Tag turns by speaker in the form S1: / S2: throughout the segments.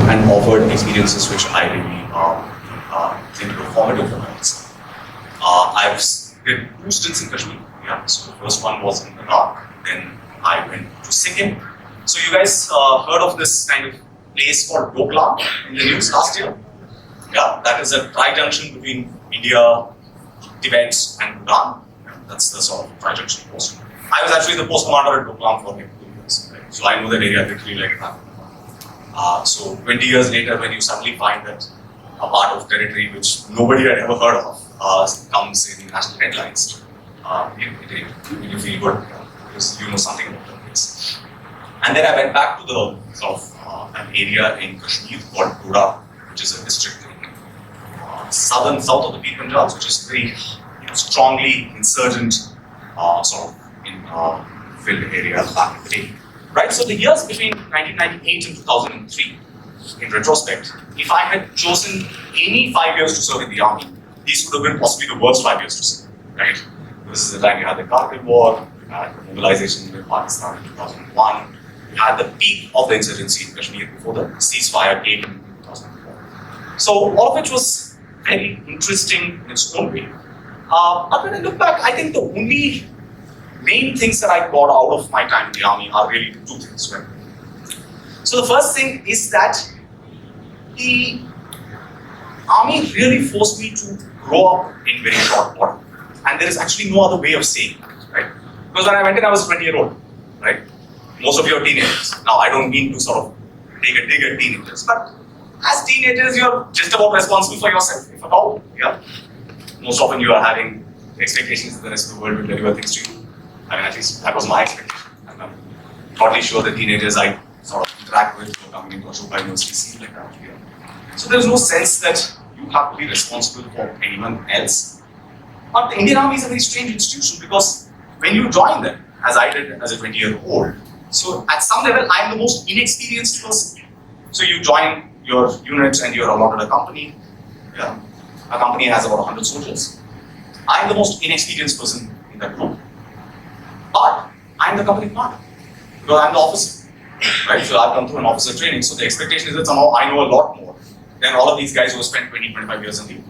S1: and offered experiences which I really think were formative for myself. I've did 2 stints in Kashmir. Yeah, so the first one was in Iraq. Then I went to Sikkim. So you guys heard of this kind of place called Doklam in the news last year? Yeah, that is a tri-junction between India, Tibet and Bhutan. Yeah, that's the sort of tri-junction post. I was actually the post commander at Doklam for like 2 years. Right? So I know that area literally like that. So 20 years later, when you suddenly find that a part of territory which nobody had ever heard of comes in national headlines, you feel good because you know something about the place. And then I went back to the sort of an area in Kashmir called Doda, which is a district in south of the Punjab, which is very strongly insurgent sort of in filled area back in the day. Right, so the years between 1998 and 2003, in retrospect, if I had chosen any 5 years to serve in the army, these would have been possibly the worst 5 years to serve, right? This is the time you had the Kargil War, you had the mobilization in Pakistan in 2001, you had the peak of the insurgency in Kashmir before the ceasefire came in 2004. So all of which was very interesting in its own way. But when I look back, I think the only main things that I got out of my time in the army are really 2 things, right? So the first thing is that the army really forced me to grow up in very short order. And there is actually no other way of saying it, right? Because when I went in, I was 20-year-old, right? Most of you are teenagers. Now, I don't mean to sort of take a dig at teenagers, but as teenagers, you're just about responsible for yourself, if at all, yeah? Most often you are having expectations that the rest of the world will deliver things to you. I mean, at least that was my expectation. And I'm totally sure the teenagers I sort of interact with who are coming into Ashoka University seem like that here. So there's no sense that you have to be responsible for anyone else. But the Indian Army is a very strange institution because when you join them, as I did as a 20-year-old, so at some level I'm the most inexperienced person. So you join your unit and you're allotted a company. Yeah. A company has about 100 soldiers. I'm the most inexperienced person in that group. But I'm the company partner because I'm the officer, right? So I've come through an officer training. So the expectation is that somehow I know a lot more than all of these guys who have spent 20, 25 years in the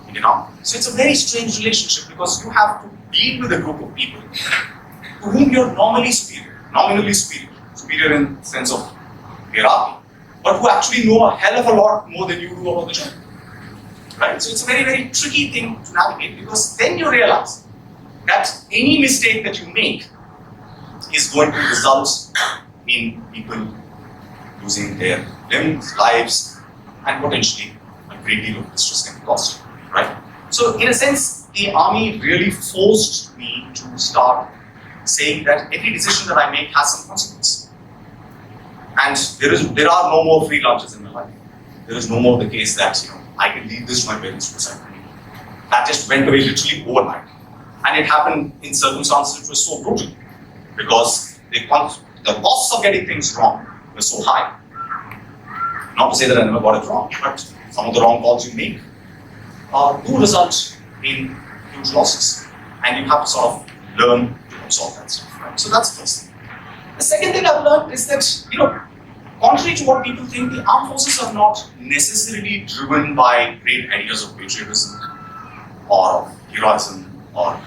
S1: Indian Army. So it's a very strange relationship because you have to deal with a group of people to whom you're nominally superior in the sense of hierarchy, but who actually know a hell of a lot more than you do about the job, right? So it's a very, very tricky thing to navigate because then you realize that any mistake that you make is going to result in people losing their limbs, lives, and potentially a great deal of distress can be caused, right? So in a sense, the army really forced me to start saying that every decision that I make has some consequence. And there are no more free lunches in my life. There is no more the case that I can leave this to my parents to decide for me. That just went away literally overnight. And it happened in circumstances which were so brutal because the costs of getting things wrong were so high. Not to say that I never got it wrong, but some of the wrong calls you make do result in huge losses. And you have to sort of learn to absorb that stuff. Right? So that's the first thing. The second thing I've learned is that, contrary to what people think, the armed forces are not necessarily driven by great ideas of patriotism or heroism or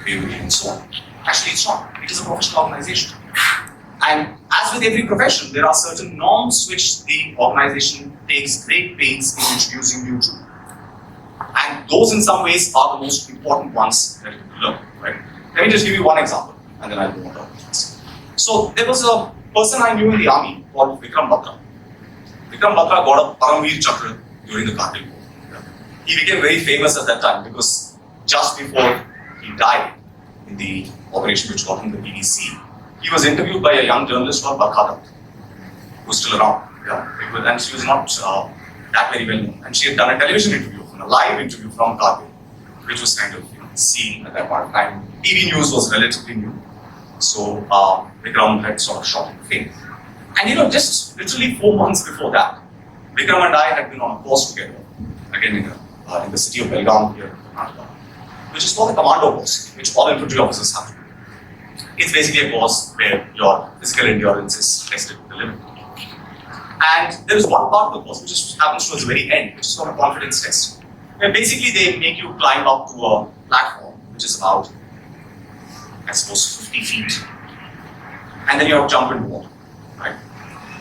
S1: bravery and so on. Actually, it's not. It is a professional organization. And as with every profession, there are certain norms which the organization takes great pains in introducing you to. And those in some ways are the most important ones that you learn, right? Let me just give you one example and then I'll move on to other things. So there was a person I knew in the army called Vikram Batra. Vikram Batra got a Paramveer Chakra during the Kargil War. He became very famous at that time because just before he died in the operation which got him the BBC, he was interviewed by a young journalist called Barkha, who's still around. Yeah? And she was not that very well known. And she had done a television interview, a live interview from Kargil, which was kind of seen at that point of time. TV news was relatively new. So Vikram had sort of shot in fame. And just literally 4 months before that, Vikram and I had been on a course together, again in the city of Belgaum here in Karnataka, which is called the commando course, which all infantry officers have to do. It's basically a course where your physical endurance is tested to the limit. And there is one part of the course which happens towards the very end, which is called a confidence test. Where basically they make you climb up to a platform, which is about, I suppose, 50 feet. And then you have to jump into water, right?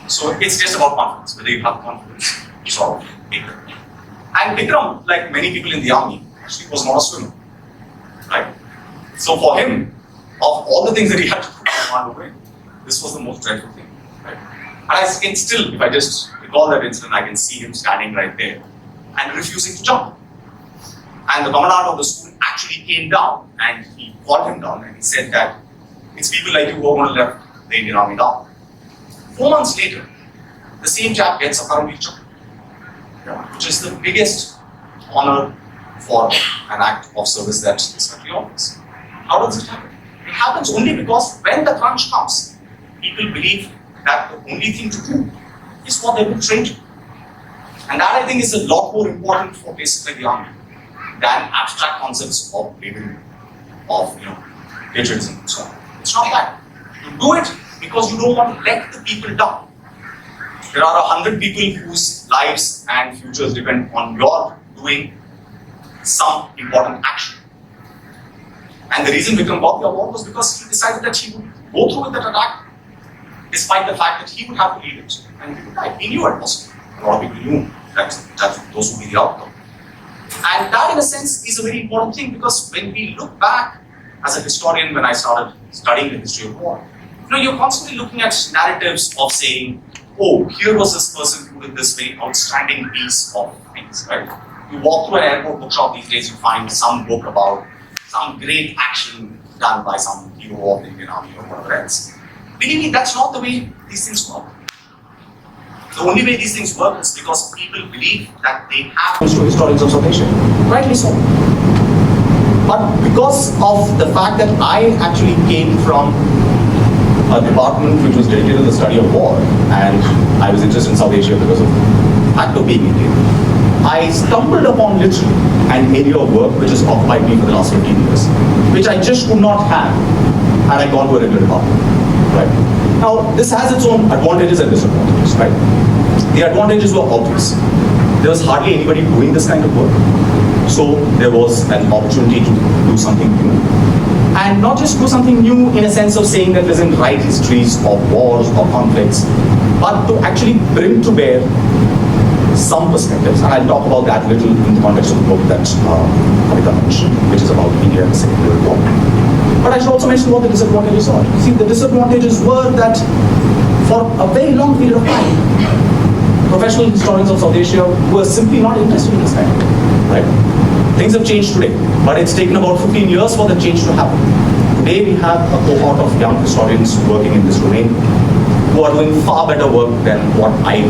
S1: So it's just about confidence, whether you have confidence, you sort of make it. And Vikram, like many people in the army, actually was not a swimmer, right? So for him, of all the things that he had to do to command away, this was the most dreadful thing, right? And I can still, if I just recall that incident, I can see him standing right there and refusing to jump. And the commandant of the school actually came down and he called him down and he said that it's people like you who are going to let the Indian Army down. 4 months later, the same chap gets a Paramveer Chakra, which is the biggest honor for an act of service that this country offers. How does it happen? It happens only because when the crunch comes, people believe that the only thing to do is what they've been trained to. And that I think is a lot more important for places like the army than abstract concepts of bravery, of patriotism and so on. It's not that. You do it because you don't want to let the people down. There are 100 people whose lives and futures depend on your doing some important action. And the reason Vikram got the award was because he decided that he would go through with that attack despite the fact that he would have to lead it and he would die. He knew it was. A lot of people knew that those would be the outcome. And that, in a sense, is a very important thing because when we look back as a historian, when I started studying the history of war, you're constantly looking at narratives of saying, oh, here was this person who did this very outstanding piece of things, right? You walk through an airport bookshop these days, you find some book about some great action done by some hero of the Indian Army or whatever else. Believe me, that's not the way these things work. The only way these things work is because people believe that they have to historians of South Asia. Rightly so. But because of the fact that I actually came from a department which was dedicated to the study of war, and I was interested in South Asia because of the fact of being Indian, I stumbled upon literally an area of work which has occupied me for the last 15 years, which I just could not have had I gone to a regular department. Right? Now, this has its own advantages and disadvantages, right? The advantages were obvious. There was hardly anybody doing this kind of work, so there was an opportunity to do something new. And not just do something new in a sense of saying that listen, write histories of wars or conflicts, but to actually bring to bear some perspectives. And I'll talk about that a little in the context of the book that Kavita mentioned, which is about India and the Second World War. But I should also mention what the disadvantages are. See, the disadvantages were that for a very long period of time, professional historians of South Asia were simply not interested in this kind of thing, right? Things have changed today, but it's taken about 15 years for the change to happen. Today we have a cohort of young historians working in this domain who are doing far better work than what I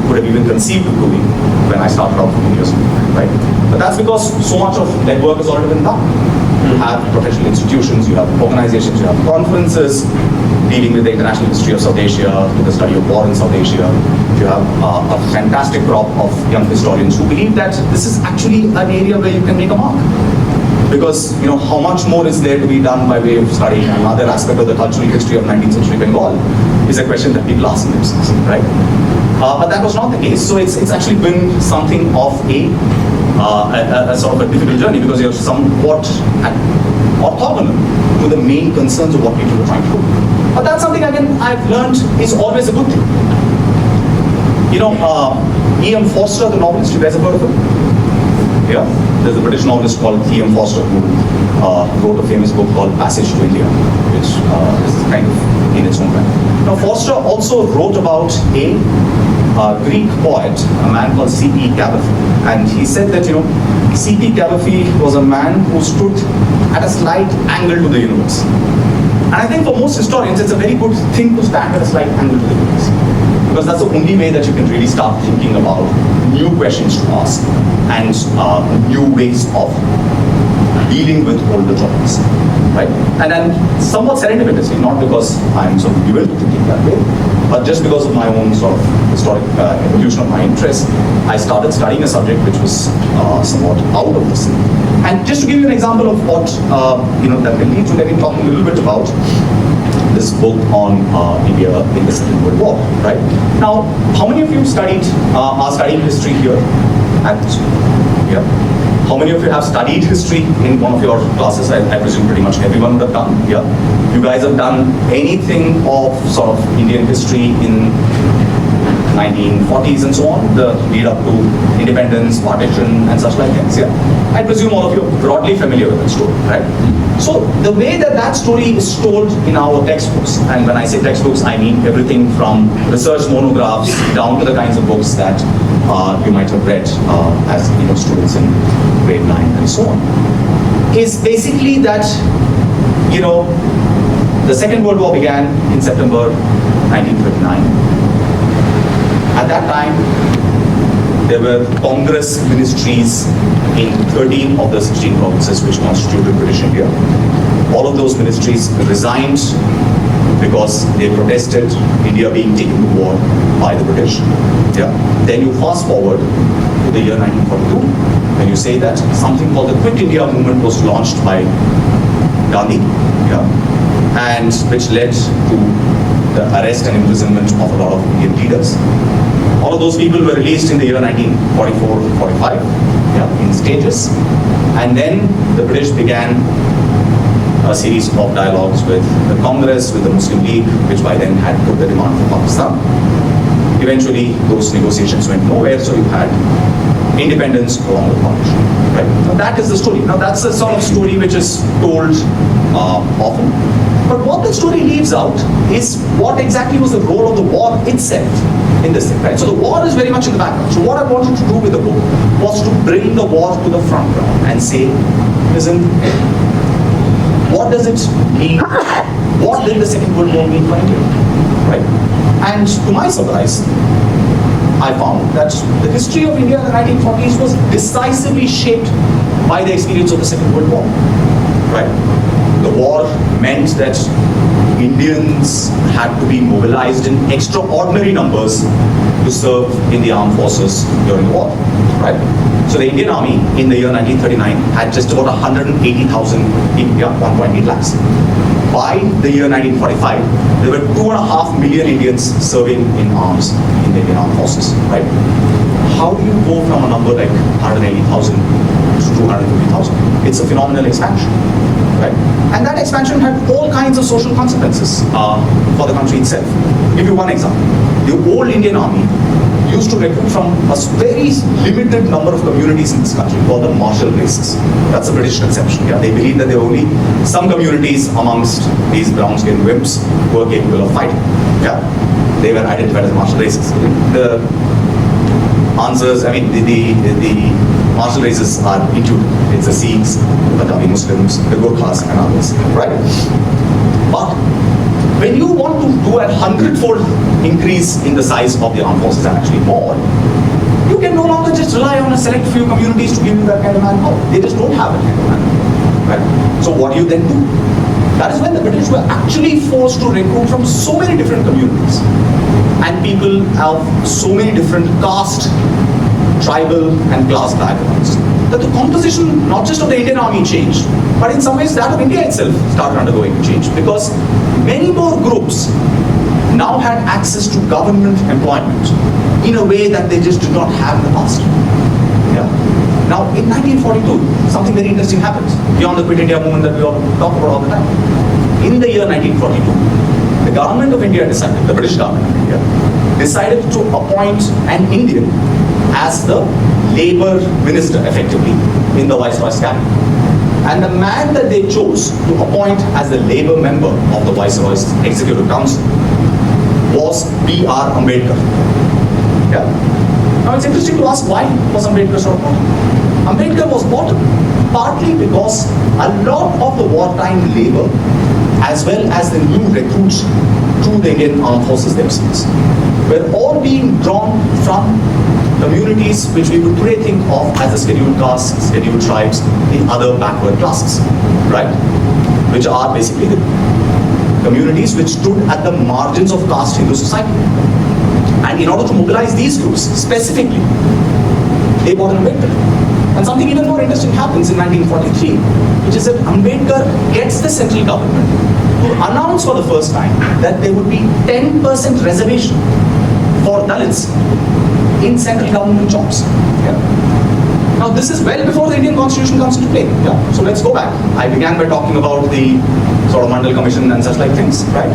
S1: could have even conceived of doing when I started out 15 years ago, right? But that's because so much of that work has already been done. You have professional institutions, you have organizations, you have conferences dealing with the international history of South Asia, with the study of war in South Asia. You have a fantastic crop of young historians who believe that this is actually an area where you can make a mark. Because how much more is there to be done by way of studying another aspect of the cultural history of 19th century Bengal is a question that people ask themselves, right? But that was not the case. So it's actually been something of a sort of a difficult journey because you're somewhat orthogonal to the main concerns of what people are trying to do. But that's something again I've learned is always a good thing. E.M. Forster, the novelist, you guys have heard of him? Yeah, there's a British novelist called E.M. Forster who wrote a famous book called Passage to India, which is kind of in its own right. Now, Forster also wrote about a Greek poet, a man called C.P. Cavafy, and he said that C.P. Cavafy was a man who stood at a slight angle to the universe. And I think for most historians, it's a very good thing to stand at a slight angle to the universe. Because that's the only way that you can really start thinking about new questions to ask and new ways of dealing with older topics, right? And then somewhat serendipitously, not because I'm sort of given to thinking that way, but just because of my own sort of historic evolution of my interest, I started studying a subject which was somewhat out of the scene. And just to give you an example of what that will lead to, let me talk a little bit about
S2: this book on India in the Second World War, right? Now, how many of you are studying history here? Yeah. How many of you have studied history in one of your classes? I presume pretty much everyone would have done. Yeah. You guys have done anything of sort of Indian history in 1940s and so on, the lead up to independence, partition, and such like things. Yeah, I presume all of you are broadly familiar with that story, right? So the way that story is told in our textbooks, and when I say textbooks, I mean everything from research monographs down to the kinds of books that you might have read as students in grade 9 and so on, is basically that the Second World War began in September 1939. At that time, there were Congress ministries in 13 of the 16 provinces which constituted British India. All of those ministries resigned because they protested India being taken to war by the British. Yeah. Then you fast forward to the year 1942, when you say that something called the Quit India movement was launched by Gandhi, yeah, and which led to the arrest and imprisonment of a lot of Indian leaders. All of those people were released in the year 1944-45, yeah, in stages. And then the British began a series of dialogues with the Congress, with the Muslim League, which by then had put the demand for Pakistan. Eventually, those negotiations went nowhere, so you had independence along with partition. Right? Now that is the story. Now that's the sort of story which is told often. But what the story leaves out is what exactly was the role of the war itself in this thing, right? So the war is very much in the background. So what I wanted to do with the book was to bring the war to the front ground and say, listen, what does it mean? What did the Second World War mean for India, right? And to my surprise, I found that the history of India in the 1940s was decisively shaped by the experience of the Second World War, right? The war meant that Indians had to be mobilized in extraordinary numbers to serve in the armed forces during the war, right? So the Indian Army in the year 1939 had just about 180,000 people, yeah, 1.8 lakhs. By the year 1945, there were 2.5 million Indians serving in arms in the Indian armed forces, right? How do you go from a number like 180,000 to 250,000? It's a phenomenal expansion, right? And that expansion had all kinds of social consequences for the country itself. To give you one example, the old Indian Army used to recruit from a very limited number of communities in this country called the martial races. That's a British conception. Yeah, they believe that there were only some communities amongst these brown-skinned wimps who were capable of fighting. Yeah, they were identified as martial races. The answers, I mean, the martial races are intuitive. It's the Sikhs, the Punjabi Muslims, the Gurkhas, and others, right? But when you want to do a 100-fold increase in the size of the armed forces, and actually more, you can no longer just rely on a select few communities to give you that kind of manpower. They just don't have that kind of manpower, right? So what do you then do? That is when the British were actually forced to recruit from so many different communities. And people have so many different caste, tribal, and class backgrounds, that the composition, not just of the Indian Army changed, but in some ways that of India itself started undergoing change, because many more groups now had access to government employment in a way that they just did not have in the past. Yeah. Now, in 1942, something very interesting happened, beyond the Quit India movement that we all talk about all the time. In the year 1942, the government of India decided, the British government of India, decided to appoint an Indian as the labor minister, effectively, in the Viceroy's cabinet. And the man that they chose to appoint as the labor member of the Viceroy's Executive Council was B.R. Ambedkar. Yeah. Now it's interesting to ask, why was Ambedkar sort of bottom? Ambedkar was bottom partly because a lot of the wartime labor, as well as the new recruits to the Indian armed forces themselves, were all being drawn from communities which we would today think of as the scheduled castes, scheduled tribes, the other backward classes, right? Which are basically the communities which stood at the margins of caste Hindu society. And in order to mobilize these groups specifically, they brought in Ambedkar. And something even more interesting happens in 1943, which is that Ambedkar gets the central government to announce for the first time that there would be 10% reservation for Dalits in central government jobs. Yeah. Now this is well before the Indian Constitution comes into play. Yeah. So let's go back. I began by talking about the sort of Mandal Commission and such like things, right?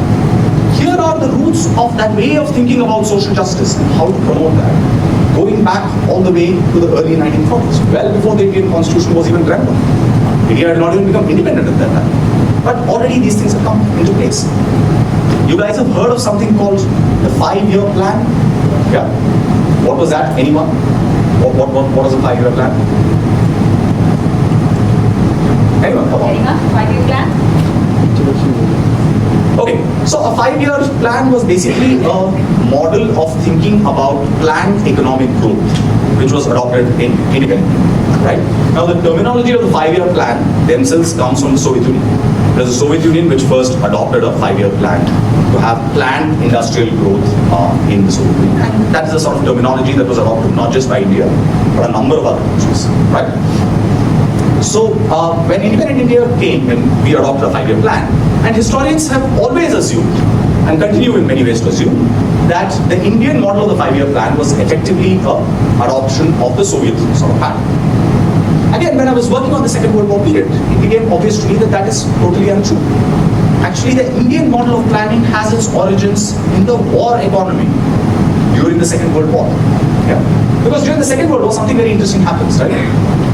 S2: Here are the roots of that way of thinking about social justice and how to promote that, going back all the way to the early 1940s, well before the Indian Constitution was even dreamt of. India had not even become independent at that time. But already these things have come into place. You guys have heard of something called the 5-year plan? Yeah. What was that? Anyone? What was a 5-year plan? Anyone? Come on.
S3: 5-year plan?
S2: Okay, so a 5-year plan was basically a model of thinking about planned economic growth, which was adopted in India, right? Now the terminology of the 5-year plan themselves comes from the Soviet Union. It was the Soviet Union which first adopted a 5-year plan to have planned industrial growth in the Soviet Union. And that is the sort of terminology that was adopted not just by India, but a number of other countries, right? So when independent India came, when we adopted a 5-year plan, and historians have always assumed, and continue in many ways to assume, that the Indian model of the 5-year plan was effectively an adoption of the Soviet sort of pattern. Again, when I was working on the Second World War period, it became obvious to me that that is totally untrue. Actually, the Indian model of planning has its origins in the war economy during the Second World War. Yeah. Because during the Second World War, something very interesting happens, right?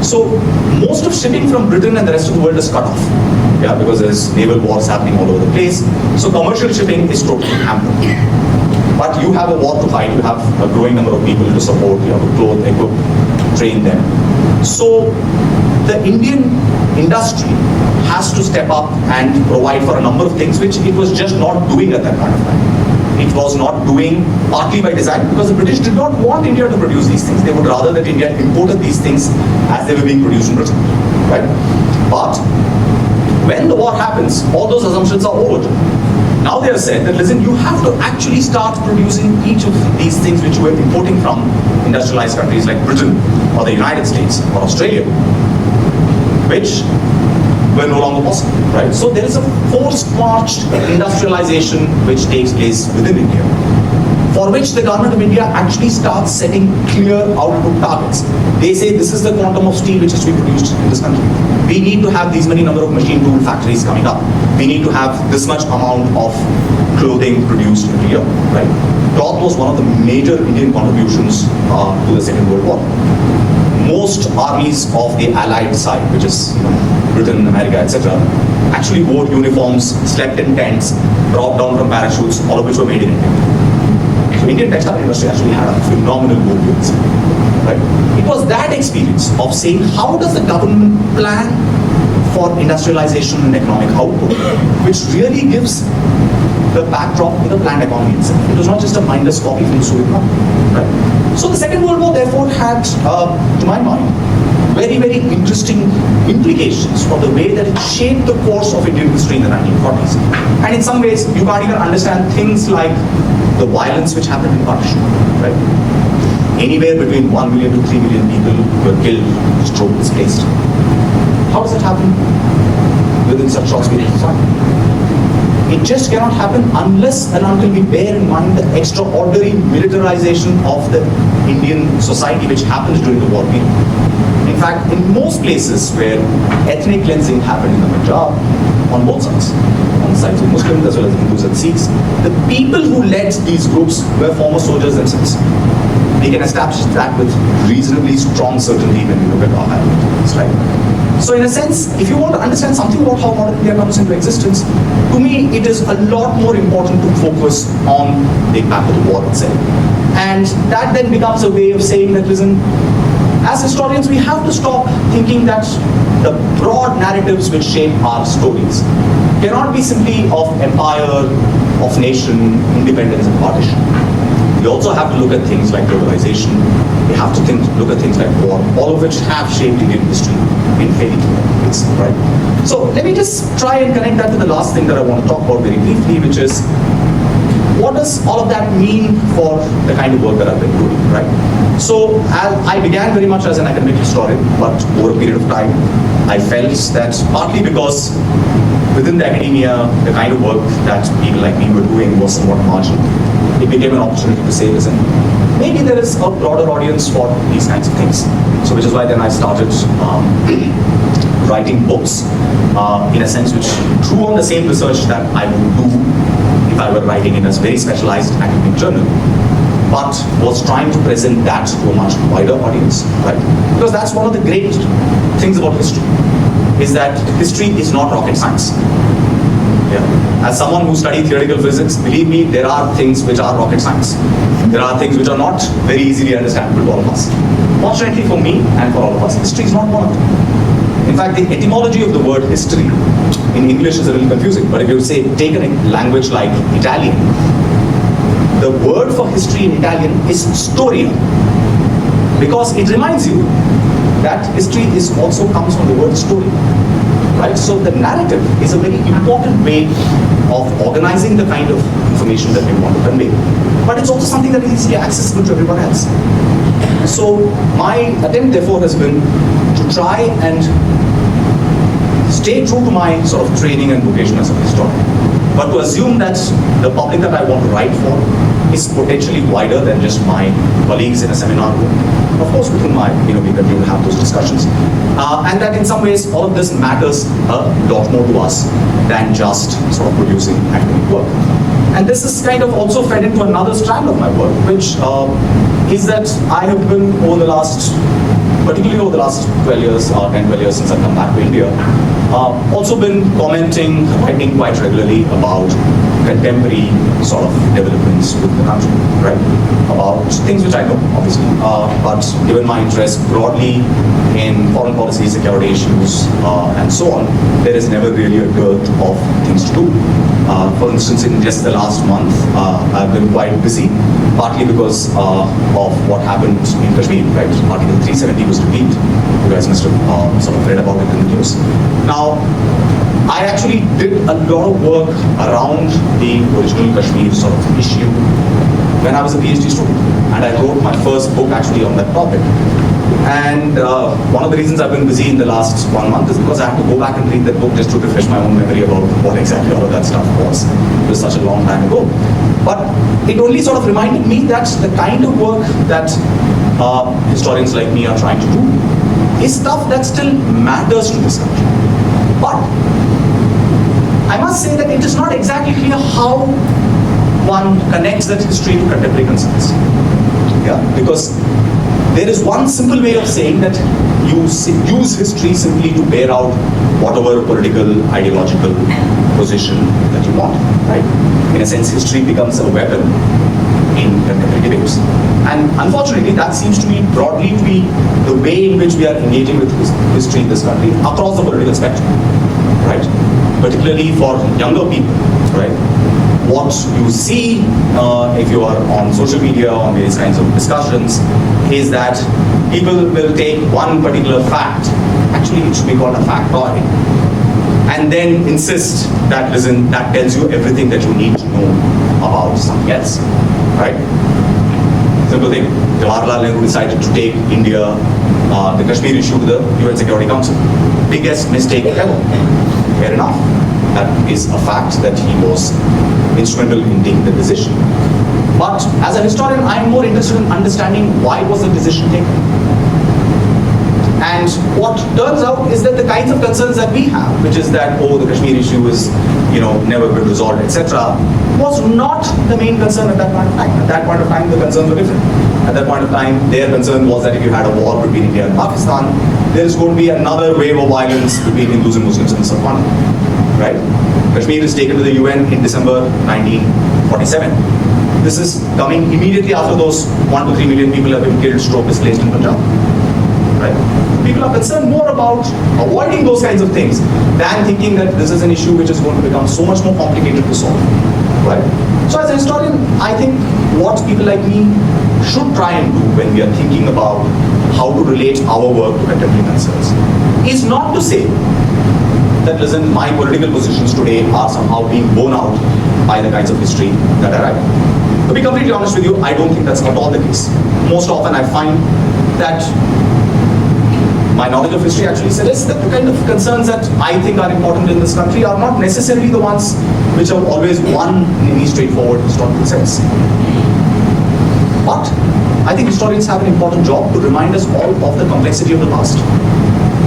S2: So most of shipping from Britain and the rest of the world is cut off. Yeah, because there's naval wars happening all over the place. So commercial shipping is totally hampered. But you have a war to fight, you have a growing number of people to support, you have to clothe, equip, train them. So the Indian industry has to step up and provide for a number of things which it was just not doing at that point of time. It was not doing partly by design because the British did not want India to produce these things. They would rather that India imported these things as they were being produced in Britain, right? But when the war happens, all those assumptions are overturned. Now they have said that, listen, you have to actually start producing each of these things which you were importing from industrialized countries like Britain or the United States or Australia, which were no longer possible, right? So there is a forced march industrialization which takes place within India, for which the government of India actually starts setting clear output targets. They say this is the quantum of steel which is to be produced in this country. We need to have these many number of machine tool factories coming up. We need to have this much amount of clothing produced every year, right? Cloth was one of the major Indian contributions to the Second World War. Most armies of the Allied side, which is Britain, America, etc., actually wore uniforms, slept in tents, dropped down from parachutes, all of which were made in India. So Indian textile industry actually had a phenomenal goodwill, right? It was that experience of saying how does the government plan for industrialization and economic output, which really gives the backdrop to the planned economy itself. It was not just a mindless copy from the Soviet model, right? So the Second World War therefore had, to my mind, very, very interesting implications for the way that it shaped the course of Indian history in the 1940s. And in some ways, you can't even understand things like the violence which happened in partition, right? Anywhere between 1 million to 3 million people were killed, destroyed, displaced. How does it happen within such short periods of time? It just cannot happen unless and until we bear in mind the extraordinary militarization of the Indian society which happens during the war period. In fact, in most places where ethnic cleansing happened in the Punjab, on both sides, on the sides of Muslims as well as Hindus and Sikhs, the people who led these groups were former soldiers themselves. We can establish that with reasonably strong certainty when we look at our hierarchies, right? So in a sense, if you want to understand something about how modern India comes into existence, to me it is a lot more important to focus on the impact of the war itself. And that then becomes a way of saying that, listen, as historians we have to stop thinking that the broad narratives which shape our stories cannot be simply of empire, of nation, independence and partition. We also have to look at things like globalization. We have to look at things like war, all of which have shaped Indian history in very clear ways, right? So let me just try and connect that to the last thing that I want to talk about very briefly, which is what does all of that mean for the kind of work that I've been doing, right? So I began very much as an academic historian, but over a period of time, I felt that partly because within the academia, the kind of work that people like me were doing was somewhat marginal. It became an opportunity to say, listen, maybe there is a broader audience for these kinds of things. So which is why then I started writing books, in a sense which drew on the same research that I would do if I were writing in a very specialized academic journal, but was trying to present that to a much wider audience, right? Because that's one of the great things about history, is that history is not rocket science. Yeah. As someone who studied theoretical physics, believe me, there are things which are rocket science. There are things which are not very easily understandable to all of us. Fortunately for me and for all of us, history is not one of them. In fact, the etymology of the word history in English is a little confusing, but if you say, take a language like Italian, the word for history in Italian is storia, because it reminds you that history is also comes from the word story. Right? So the narrative is a very important way of organizing the kind of information that we want to convey. But it's also something that is easily accessible to everyone else. So my attempt, therefore, has been to try and stay true to my sort of training and vocation as a historian, but to assume that the public that I want to write for is potentially wider than just my colleagues in a seminar room. Of course, within my, we continue to have those discussions. And that in some ways, all of this matters a lot more to us than just sort of producing academic work. And this is kind of also fed into another strand of my work, which is that I have been particularly over the last 12 years, 10, 12 years since I've come back to India, also been commenting, writing quite regularly about contemporary sort of developments within the country, right? About things which I know, obviously, but given my interest broadly in foreign policy, security issues, and so on, there is never really a dearth of things to do. For instance, in just the last month, I've been quite busy, partly because of what happened in Kashmir, right? Article 370 was repealed. You guys must have sort of read about it in the news. Now, I actually did a lot of work around the original Kashmir sort of issue when I was a PhD student, and I wrote my first book actually on that topic. And one of the reasons I've been busy in the last 1 month is because I have to go back and read that book just to refresh my own memory about what exactly all of that stuff was. It was such a long time ago. But it only sort of reminded me that the kind of work that historians like me are trying to do is stuff that still matters to this country. But I must say that it is not exactly clear how one connects that history to contemporary concerns. Yeah? Because there is one simple way of saying that you use history simply to bear out whatever political, ideological position that you want, right? In a sense, history becomes a weapon in contemporary debates. And unfortunately, that seems to be broadly to be the way in which we are engaging with history in this country across the political spectrum, right? Particularly for younger people, right? What you see if you are on social media, on various kinds of discussions, is that people will take one particular fact, actually it should be called a factoid, and then insist that, listen, that tells you everything that you need to know about something else, right? Simple thing. Jawaharlal Nehru decided to take India, the Kashmir issue to the UN Security Council. Biggest mistake ever. Fair enough. That is a fact that he was instrumental in taking the decision. But as a historian, I'm more interested in understanding why was the decision taken. And what turns out is that the kinds of concerns that we have, which is that, oh, the Kashmir issue is, never been resolved, etc., was not the main concern at that point of time. At that point of time, the concerns were different. At that point of time, their concern was that if you had a war between India and Pakistan, there is going to be another wave of violence between Hindus and Muslims in the subcontinent, right? Kashmir is taken to the UN in December 1947. This is coming immediately after those 1 to 3 million people have been killed, stroke displaced in Punjab. Right? People are concerned more about avoiding those kinds of things than thinking that this is an issue which is going to become so much more complicated to solve. Right? So as a historian, I think what people like me should try and do when we are thinking about how to relate our work to contemporary concerns is not to say that, listen, my political positions today are somehow being borne out by the kinds of history that I write. To be completely honest with you, I don't think that's at all the case. Most often I find that my knowledge of history actually suggests that the kind of concerns that I think are important in this country are not necessarily the ones which have always won in any straightforward historical sense. But I think historians have an important job to remind us all of the complexity of the past,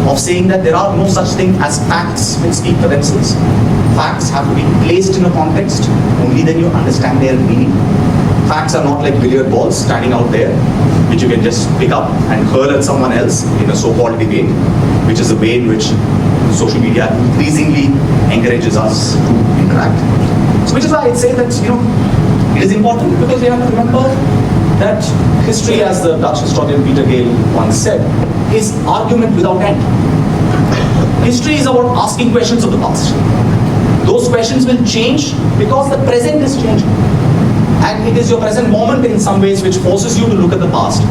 S2: of saying that there are no such thing as facts which speak for themselves. Facts have to be placed in a context, only then you understand their meaning. Facts are not like billiard balls standing out there, which you can just pick up and hurl at someone else in a so-called debate, which is the way in which social media increasingly encourages us to interact. So which is why I'd say that, it is important because we have to remember that history, as the Dutch historian Peter Gale once said, is argument without end. History is about asking questions of the past. Those questions will change because the present is changing. And it is your present moment in some ways which forces you to look at the past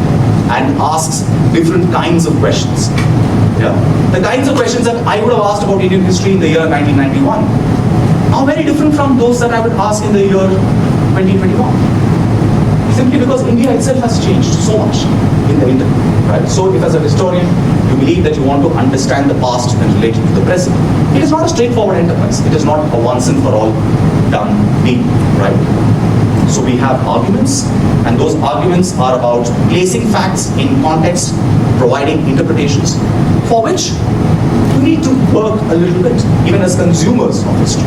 S2: and asks different kinds of questions. Yeah. The kinds of questions that I would have asked about Indian history in the year 1991 are very different from those that I would ask in the year 2021. Simply because India itself has changed so much in the interim, right? So if as a historian you believe that you want to understand the past and relate it to the present, it is not a straightforward enterprise. It is not a once and for all done deal, right? So we have arguments, and those arguments are about placing facts in context, providing interpretations, for which you need to work a little bit, even as consumers of history.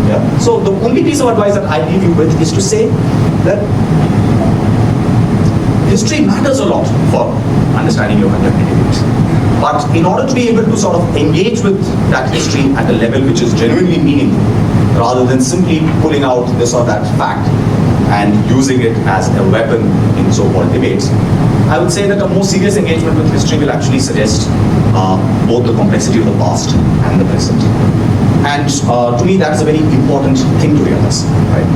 S2: Yeah? So the only piece of advice that I leave you with is to say that history matters a lot for understanding your contemporary debate. But in order to be able to sort of engage with that history at a level which is genuinely meaningful, rather than simply pulling out this or that fact and using it as a weapon in so-called debates, I would say that a more serious engagement with history will actually suggest both the complexity of the past and the present. And to me, that is a very important thing to realize, right?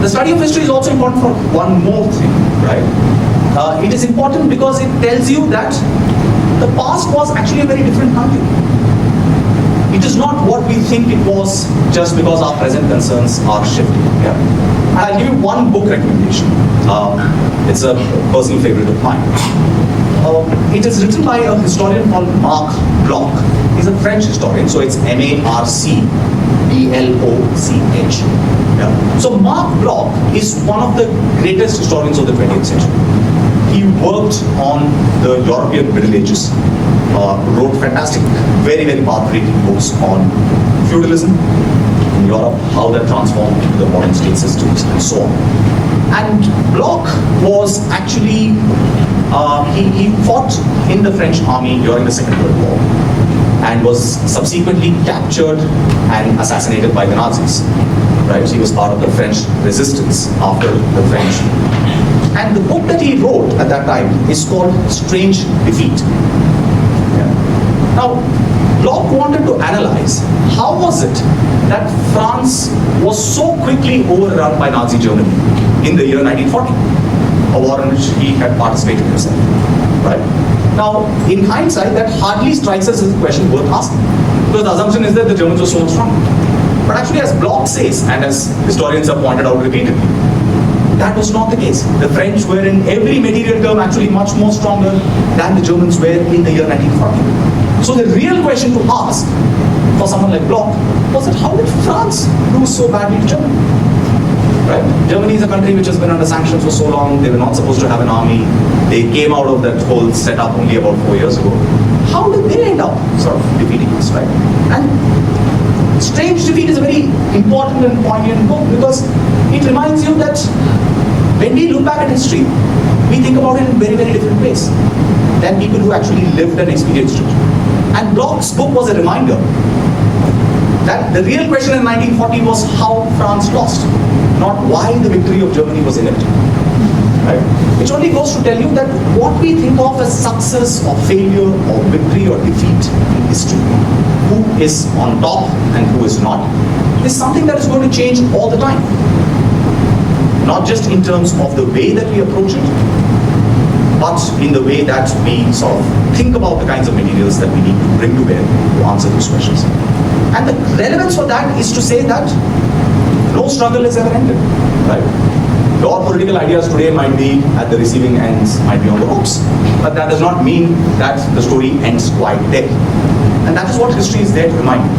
S2: The study of history is also important for one more thing, right? It is important because it tells you that the past was actually a very different country. It is not what we think it was just because our present concerns are shifting. Yeah. And I'll give you one book recommendation. It's a personal favorite of mine. It is written by a historian called Marc Bloch. He's a French historian, so it's M-A-R-C B-L-O-C-H. Yeah. So Marc Bloch is one of the greatest historians of the 20th century. He worked on the European Middle Ages, wrote fantastic, very, very path-breaking books on feudalism in Europe, how that transformed into the modern state systems, and so on. And Bloch was actually, he fought in the French army during the Second World War and was subsequently captured and assassinated by the Nazis. Right? He was part of the French resistance after the French. And the book that he wrote at that time is called Strange Defeat. Yeah. Now, Bloch wanted to analyze how was it that France was so quickly overrun by Nazi Germany in the year 1940, a war in which he had participated himself. Right? Now, in hindsight, that hardly strikes us as a question worth asking, because the assumption is that the Germans were so strong. But actually, as Bloch says, and as historians have pointed out repeatedly, that was not the case. The French were in every material term actually much more stronger than the Germans were in the year 1940. So the real question to ask for someone like Bloch was that how did France lose so badly to Germany? Right? Germany is a country which has been under sanctions for so long. They were not supposed to have an army. They came out of that whole setup only about 4 years ago. How did they end up sort of defeating us, right? And Strange Defeat is a very important and poignant book because it reminds you that when we look back at history, we think about it in very, very different ways than people who actually lived and experienced it. And Bloch's book was a reminder that the real question in 1940 was how France lost, not why the victory of Germany was inevitable. Right? Which only goes to tell you that what we think of as success or failure or victory or defeat in history, who is on top and who is not, is something that is going to change all the time. Not just in terms of the way that we approach it, but in the way that we sort of think about the kinds of materials that we need to bring to bear to answer those questions. And the relevance for that is to say that no struggle is ever ended, right? Your political ideas today might be at the receiving ends, might be on the ropes. But that does not mean that the story ends quite there. And that is what history is there to remind you.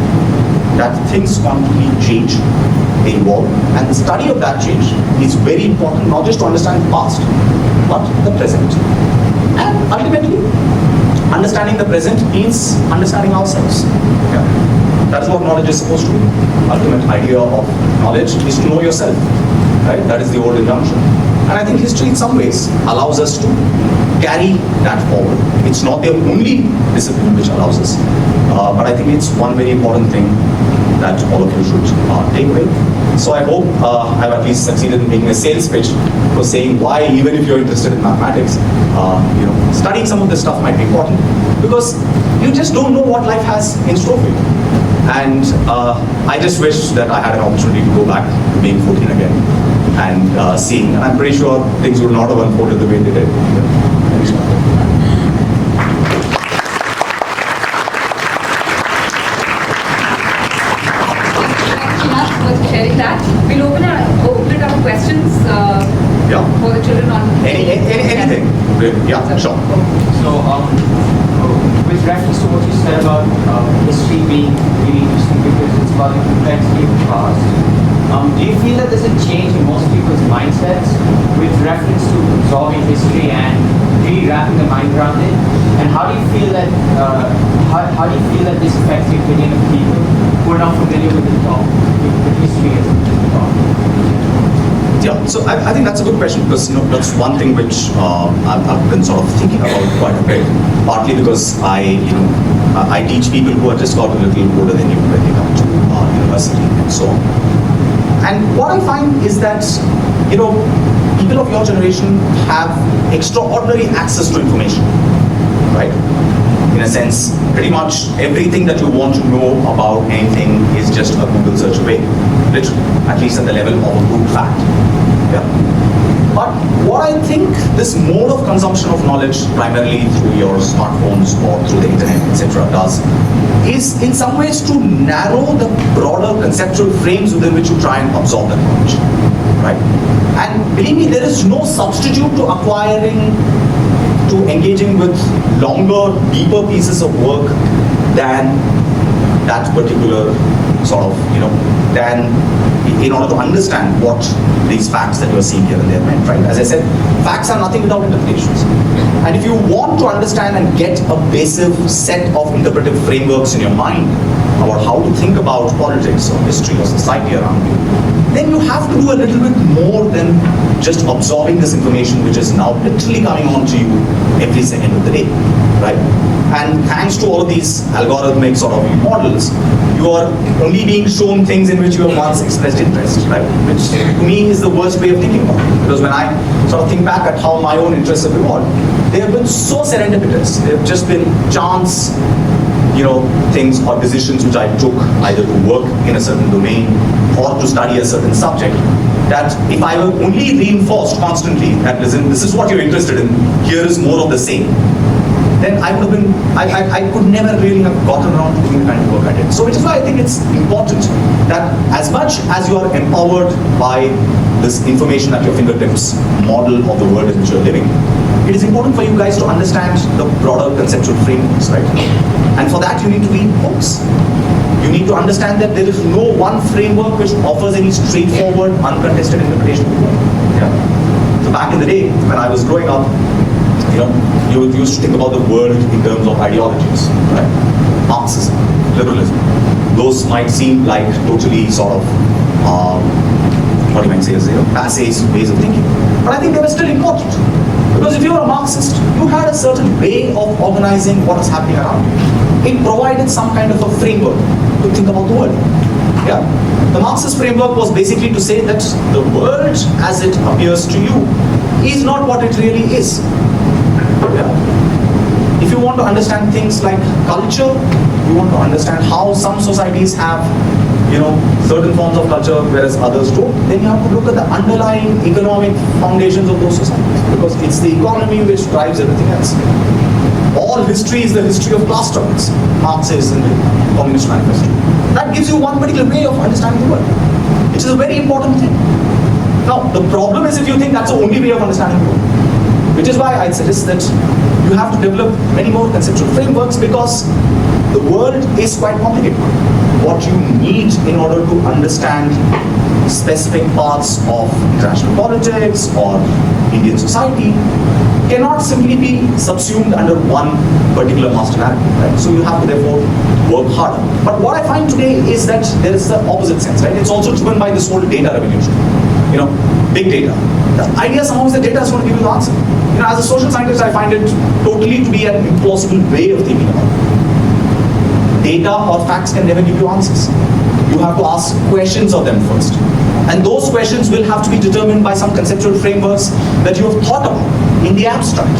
S2: That things constantly change, they evolve, and the study of that change is very important, not just to understand the past, but the present. And ultimately, understanding the present means understanding ourselves. Yeah. That is what knowledge is supposed to be. Ultimate idea of knowledge is to know yourself. Right? That is the old injunction. And I think history in some ways allows us to carry that forward. It's not the only discipline which allows us. But I think it's one very important thing that all of you should take away. So I hope I've at least succeeded in making a sales pitch for saying why, even if you're interested in mathematics, studying some of this stuff might be important, because you just don't know what life has in store for you. And I just wish that I had an opportunity to go back to being 14 again and seeing. And I'm pretty sure things would not have unfolded the way they did.
S3: Sharing that. We'll open it up for questions for the children on
S2: anything. Yeah, sure.
S4: So, with reference to what you said about history being really interesting because it's about the complexity of the past, do you feel that there's a change in most people's mindsets with reference to absorbing history and really wrapping the mind around it? And how do you feel that how do you feel that this affects the opinion of people who are not familiar with the topic, with history as a topic?
S2: Yeah, so I think that's a good question, because that's one thing which I've been sort of thinking about quite a bit. Partly because I teach people who are just got a little older than you when they come to university and so on. And what I find is that people of your generation have extraordinary access to information, right? In a sense, pretty much everything that you want to know about anything is just a Google search away, literally, at least at the level of a brute fact. Yeah. But what I think this mode of consumption of knowledge, primarily through your smartphones or through the internet, etc., does, is in some ways to narrow the broader conceptual frames within which you try and absorb that knowledge, right? And believe me, there is no substitute to engaging with longer, deeper pieces of work than that particular sort of, than in order to understand what these facts that you're seeing here and there meant, right? As I said, facts are nothing without interpretations. And if you want to understand and get a basic set of interpretive frameworks in your mind about how to think about politics or history or society around you, then you have to do a little bit more than just absorbing this information which is now literally coming on to you every second of the day, right? And thanks to all of these algorithmic sort of models, you are only being shown things in which you have once expressed interest, right? Which to me is the worst way of thinking about it. Because when I sort of think back at how my own interests have evolved, they have been so serendipitous. They've just been chance, things or decisions which I took either to work in a certain domain or to study a certain subject, that if I were only reinforced constantly that, listen, this is what you're interested in, here is more of the same, then I would have been, I could never really have gotten around to doing the kind of work I did. So which is why I think it's important that as much as you are empowered by this information at your fingertips model of the world in which you're living, it is important for you guys to understand the broader conceptual frameworks, right? And for that you need to read books. You need to understand that there is no one framework which offers any straightforward, uncontested interpretation of the world. Yeah. So back in the day, when I was growing up, you used to think about the world in terms of ideologies, right? Marxism, liberalism. Those might seem like totally sort of, what you might say is, passe ways of thinking. But I think they were still important. Because if you were a Marxist, you had a certain way of organizing what was happening around you. It provided some kind of a framework to think about the world. Yeah. The Marxist framework was basically to say that the world as it appears to you is not what it really is. Yeah. If you want to understand things like culture, you want to understand how some societies have, certain forms of culture whereas others don't, then you have to look at the underlying economic foundations of those societies, because it's the economy which drives everything else. All history is the history of class struggles. Marx says in the Communist Manifesto. That gives you one particular way of understanding the world, which is a very important thing. Now, the problem is if you think that's the only way of understanding the world. Which is why I'd suggest that you have to develop many more conceptual frameworks because the world is quite complicated. What you need in order to understand specific parts of international politics or Indian society cannot simply be subsumed under one particular master narrative, right? So you have to therefore work harder. But what I find today is that there is the opposite sense, right? It's also driven by this whole data revolution. Big data. The idea somehow is that data is going to give you the answer. As a social scientist, I find it totally to be an implausible way of thinking about it. Data or facts can never give you answers. You have to ask questions of them first. And those questions will have to be determined by some conceptual frameworks that you have thought about in the abstract,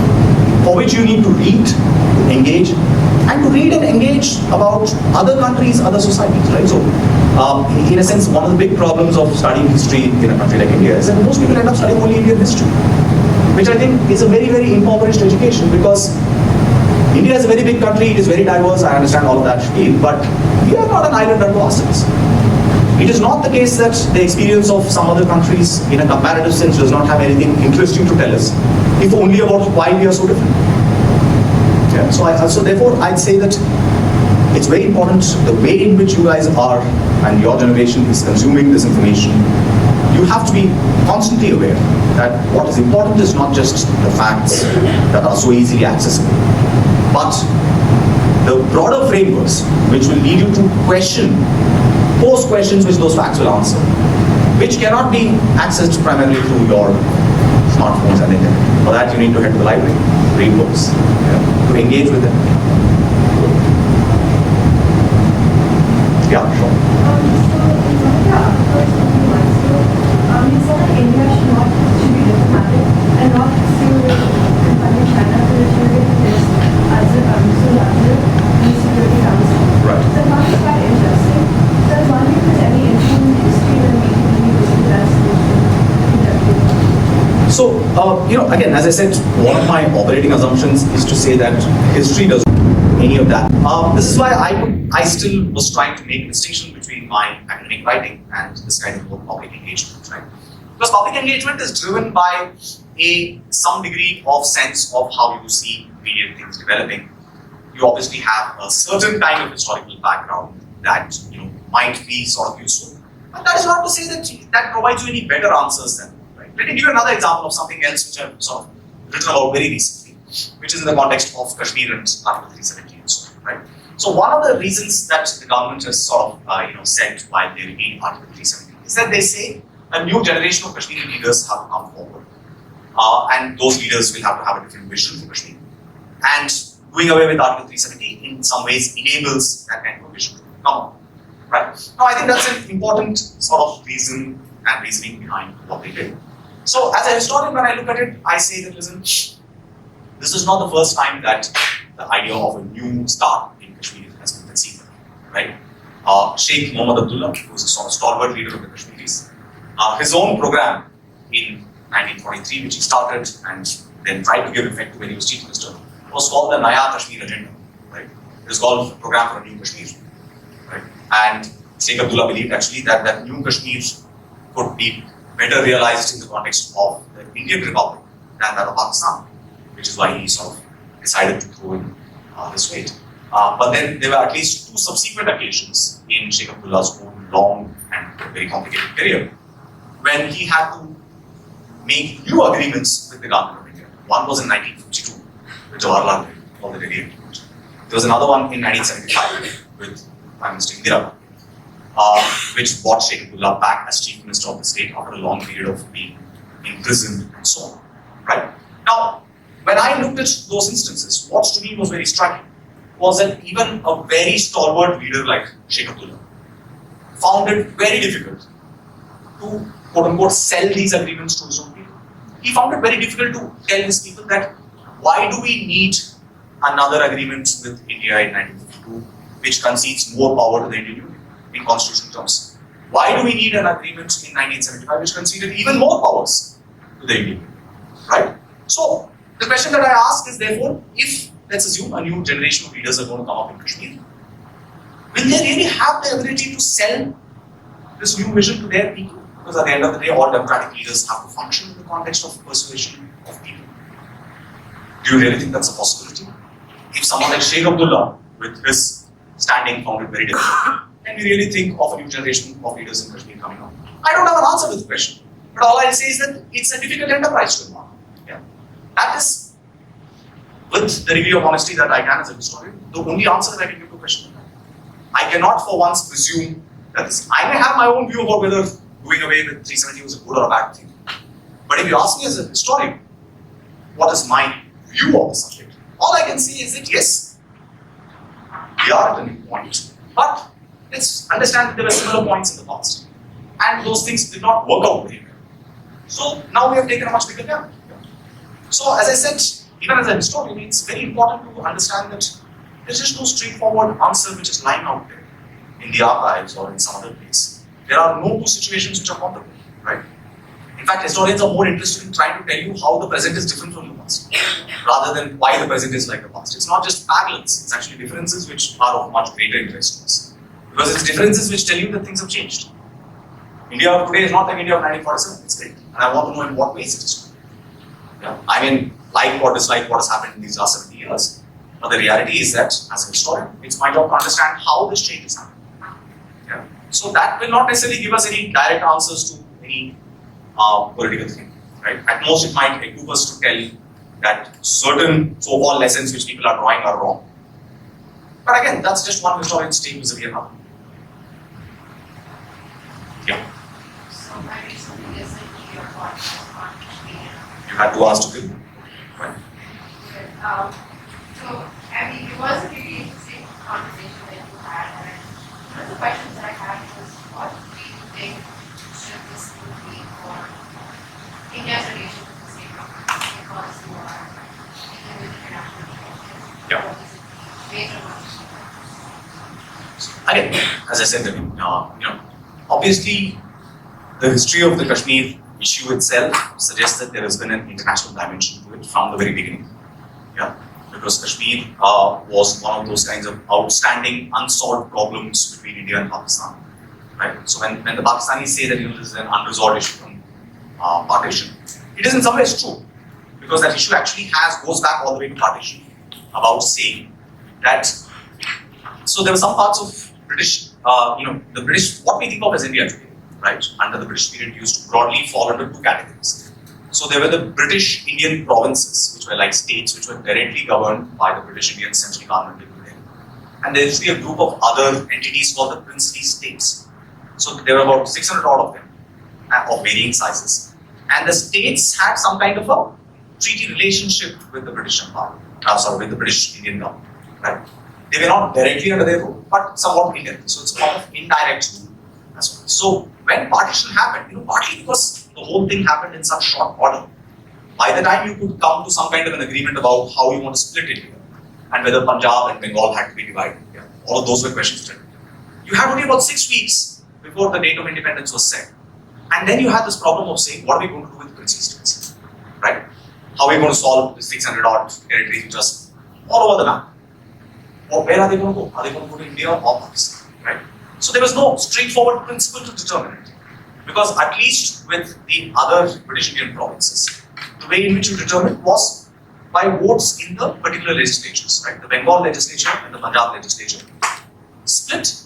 S2: for which you need to read, to engage, and to read and engage about other countries, other societies, right? So, in a sense, one of the big problems of studying history in a country like India is that most people end up studying only Indian history, which I think is a very, very impoverished education because India is a very big country, it is very diverse, I understand all of that, but we are not an island unto ourselves. It is not the case that the experience of some other countries in a comparative sense does not have anything interesting to tell us, if only about why we are so different. Yeah, so therefore I'd say that it's very important the way in which you guys are and your generation is consuming this information. You have to be constantly aware that what is important is not just the facts that are so easily accessible, but the broader frameworks which will lead you to pose questions which those facts will answer, which cannot be accessed primarily through your smartphones and internet. For that you need to head to the library, read books, to engage with them. Yeah, sure.
S5: You said that India should be diplomatic and not pursue confronting China for the period is as a council under the Security Council.
S2: Right.
S5: So that is quite interesting. So I was wondering if there's any influence history that maybe you visit that solution.
S2: So, again, as I said, one of my operating assumptions is to say that history doesn't do any of that. This is why I still was trying to make a distinction between my academic writing and this kind of more public engagement, right? Because public engagement is driven by some degree of sense of how you see immediate things developing. You obviously have a certain kind of historical background that might be sort of useful. But that is not to say that that provides you any better answers than. Let me give you another example of something else which I've sort of written about very recently, which is in the context of Kashmir and Article 370 and so on, right? So one of the reasons that the government has sort of said while they repeat Article 370 is that they say a new generation of Kashmiri leaders have to come forward, and those leaders will have to have a different vision for Kashmir. And doing away with Article 370 in some ways enables that kind of vision to come on, right? Now I think that's an important sort of reasoning behind what they did. So as a historian, when I look at it, I say that, listen, this is not the first time that the idea of a new start in Kashmir has been conceived, right? Sheikh Mohammad Abdullah, who is a sort of stalwart leader of the Kashmiris, his own program in 1943, which he started and then tried to give effect to when he was chief minister, was called the Naya Kashmir Agenda, right? It was called Program for a New Kashmir, right? And Sheikh Abdullah believed actually that that new Kashmir could be better realized in the context of the Indian Republic than that of Pakistan, which is why he sort of decided to throw in his weight. But then there were at least two subsequent occasions in Sheikh Abdullah's own long and very complicated career when he had to make new agreements with the government of India. One was in 1952 with Jawaharlal Nehru, called the Delhi Agreement. There was another one in 1975 with Prime Minister Indira, which brought Sheikh Abdullah back as Chief Minister of the state after a long period of being imprisoned and so on. Right? Now, when I looked at those instances, what to me was very striking was that even a very stalwart leader like Sheikh Abdullah found it very difficult to quote-unquote sell these agreements to his own people. He found it very difficult to tell his people that why do we need another agreement with India in 1952 which concedes more power to the Indian Union in constitutional terms? Why do we need an agreement in 1975 which conceded even more powers to the Indian Union? Right? So, the question that I ask is therefore, if let's assume a new generation of leaders are going to come up in Kashmir, will they really have the ability to sell this new vision to their people?
S1: Because at the end of the day, all democratic leaders have to function in the context of persuasion of people. Do you really think that's a possibility? If someone like Sheikh Abdullah, with his standing, found it very difficult, can we really think of a new generation of leaders in Kashmir coming up? I don't have an answer to the question. But all I'll say is that it's a difficult enterprise to embark. Yeah. That is, with the degree of honesty that I can as a historian, the only answer that I can give to the question. I cannot for once presume that this. I may have my own view about whether doing away with 370 was a good or a bad thing. But if you ask me as a historian, what is my view of the subject? All I can see is that yes, we are at a new point. But let's understand that there were similar points in the past. And those things did not work out very well. So now we have taken a much bigger gap. So as I said, even as a historian, it's very important to understand that there's just no straightforward answer which is lying out there in the archives or in some other place. There are no two situations which are comparable, right? In fact, historians are more interested in trying to tell you how the present is different from the past, rather than why the present is like the past. It's not just parallels, it's actually differences which are of much greater interest to us. Because it's differences which tell you that things have changed. India of today is not like India of 1947, it's great. And I want to know in what ways it is. Yeah. I mean, like or dislike what has happened in these last 70 years. But the reality is that, as a historian, it's my job to understand how this change is happening. Yeah. So that will not necessarily give us any direct answers to any political thing. Right? At most, it might equip us to tell that certain so-called lessons which people are drawing are wrong. But again, that's just one historian's take vis-a-vis another. Yeah.
S6: So I recently listened to your podcast on Kashmir.
S1: You had to ask to do. Right.
S6: So, I mean, it was a really interesting conversation that you had, and one of the questions that I had was, what do you think should this be for India's relation with the state government because you are dealing with international relations?
S1: Yeah.
S6: What is it based on what you
S1: Again, as I said, obviously, the history of the Kashmir issue itself suggests that there has been an international dimension to it from the very beginning. Yeah, because Kashmir was one of those kinds of outstanding, unsolved problems between India and Pakistan. Right. So when the Pakistanis say that this is an unresolved issue from partition, it is in some ways true, because that issue actually goes back all the way to partition, about saying that. So there were some parts of British, the British, what we think of as India today, right, under the British period used to broadly fall under two categories. So there were the British Indian provinces, which were like states which were directly governed by the British Indian central government in India. And there used to be a group of other entities called the princely states. So there were about 600 odd of them, of varying sizes. And the states had some kind of a treaty relationship with the British Empire, with the British Indian government, right? They were not directly under their rule, but somewhat indirectly. So it's a form of indirect rule as well. So when partition happened, partly because the whole thing happened in such short order, by the time you could come to some kind of an agreement about how you want to split India and whether Punjab and Bengal had to be divided, all of those were questions. You had only about 6 weeks before the date of independence was set. And then you had this problem of saying, what are we going to do with the princely states? Right? How are we going to solve the 600 odd territories just all over the map? Or where are they going to go? Are they going to go to India or Pakistan? Right? So there was no straightforward principle to determine it. Because at least with the other British Indian provinces, the way in which you determined was by votes in the particular legislatures. Right? The Bengal legislature and the Punjab legislature split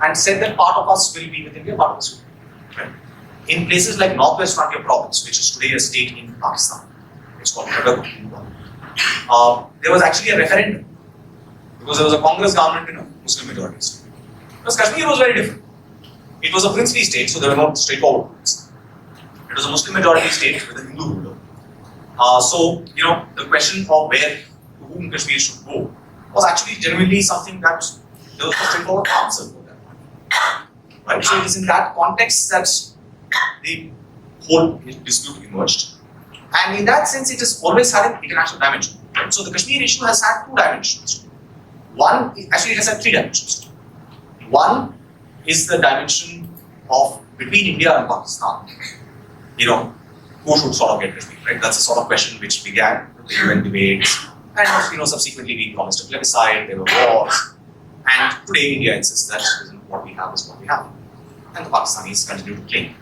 S1: and said that part of us will be with India, part of us will be. Right? In places like Northwest Frontier Province, which is today a state in Pakistan, it's called there was actually a referendum. Because there was a Congress government in a Muslim majority state. Because Kashmir was very different. It was a princely state, so there were no straightforward rules. It was a Muslim majority state with a Hindu ruler. So, the question of to whom Kashmir should go was actually genuinely something that there was no straightforward answer for that. Right? So it is in that context that the whole dispute emerged. And in that sense, it has always had an international dimension. Right? So the Kashmir issue has had two dimensions. One, actually it has had three dimensions. One is the dimension of between India and Pakistan. Who should sort of get Kashmir, right? That's a sort of question which began with the UN debates. And subsequently we promised a plebiscite, there were wars. And today India insists that what we have is what we have. And the Pakistanis continue to claim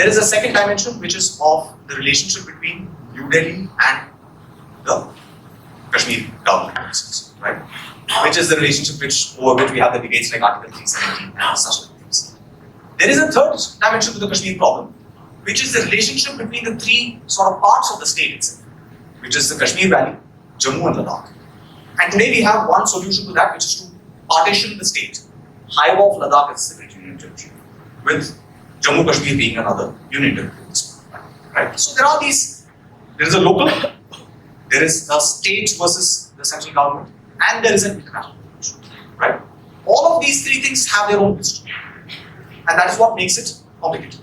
S2: There is a second dimension which is of the relationship between New Delhi and the Kashmir government, right? Which is the relationship over which we have the debates like Article 317 and such things. There is a third dimension to the Kashmir problem, which is the relationship between the three sort of parts of the state itself, which is the Kashmir Valley, Jammu and Ladakh. And today we have one solution to that, which is to partition the state, hive off Ladakh as a separate union territory, with Jammu Kashmir being another union territory, right? So there is a local, there is a state versus the central government, and there is an international dimension, right? All of these three things have their own history, and that is what makes it complicated,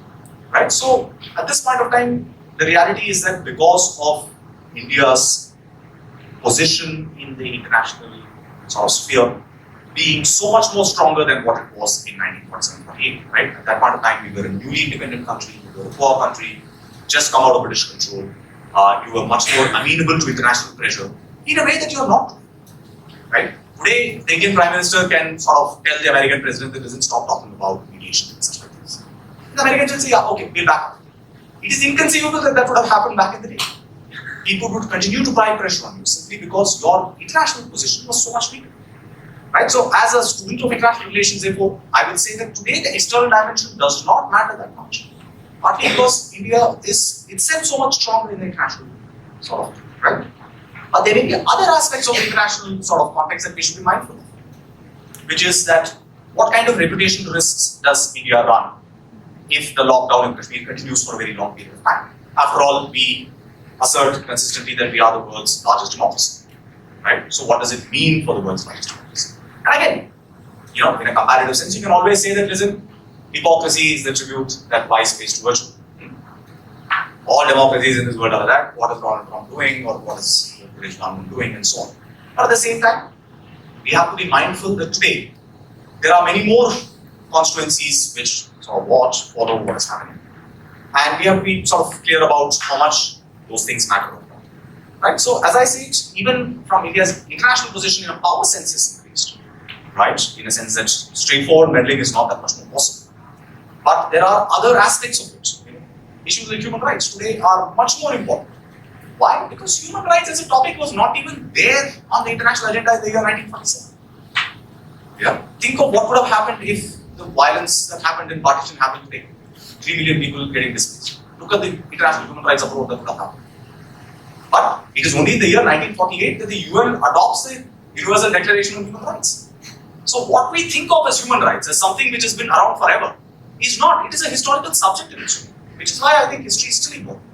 S2: right? So at this point of time, the reality is that because of India's position in the international sort of sphere being so much more stronger than what it was in 1947-48, right? At that point of time, we were a newly independent country, we were a poor country, just come out of British control. You were much more amenable to international pressure in a way that you are not, right? Today, the Indian Prime Minister can sort of tell the American President that doesn't stop talking about mediation and such like this. The Americans will say, yeah, okay, we'll back up. It is inconceivable that that would have happened back in the day. People would continue to apply pressure on you simply because your international position was so much weaker. Right? So, as a student of international relations, therefore, I would say that today the external dimension does not matter that much. Partly because India is itself so much stronger in the international sort of, right? But there may be other aspects of the international sort of context that we should be mindful of, which is that what kind of reputation risks does India run if the lockdown in Kashmir continues for a very long period of time? After all, we assert consistently that we are the world's largest democracy, right? So what does it mean for the world's largest democracy? And again, in a comparative sense, you can always say that, listen, hypocrisy is the tribute that vice pays to virtue. All democracies in this world are that. What is Donald Trump doing, or what is the British government doing, and so on. But at the same time, we have to be mindful that today there are many more constituencies which sort of watch, follow what is happening. And we have to be sort of clear about how much those things matter or not. Right? So, as I say, even from India's international position in a power sense is increased. Right? In a sense that straightforward meddling is not that much more possible. But there are other aspects of it. Issues like human rights today are much more important. Why? Because human rights as a topic was not even there on the international agenda in the year 1947. Yeah. Think of what would have happened if the violence that happened in partition happened today. 3 million people getting displaced. Look at the international human rights approach that would have happened. But it is only in the year 1948 that the UN adopts the Universal Declaration of Human Rights. So what we think of as human rights, as something which has been around forever, is not. It is a historical subject in history. Which is why I think history is still important.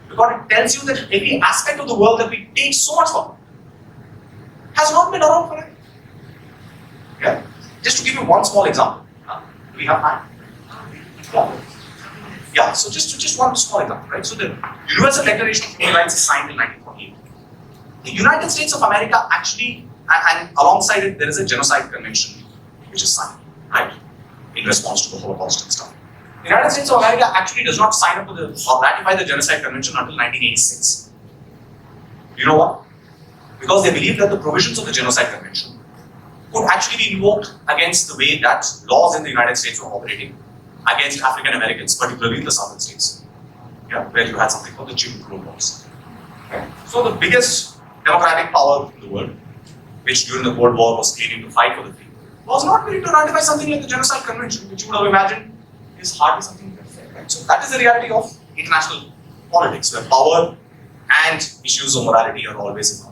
S2: Because it tells you that every aspect of the world that we take so much for has not been around forever. Yeah? Just to give you one small example. Do we have time? Yeah, so just one small example, right? So the Universal Declaration of Human Rights is signed in 1948. The United States of America actually, and alongside it, there is a Genocide Convention which is signed, right? In response to the Holocaust and stuff. The United States of America actually does not sign up to or ratify the Genocide Convention until 1986. You know what? Because they believe that the provisions of the Genocide Convention could actually be invoked against the way that laws in the United States were operating against African Americans, particularly in the southern states, where you had something called the Jim Crow laws. Okay? So the biggest democratic power in the world, which during the Cold War was claiming to fight for the freedom, was not willing to ratify something like the Genocide Convention, which you would have imagined is hardly something different, right? So that is the reality of international politics, where power and issues of morality are always involved.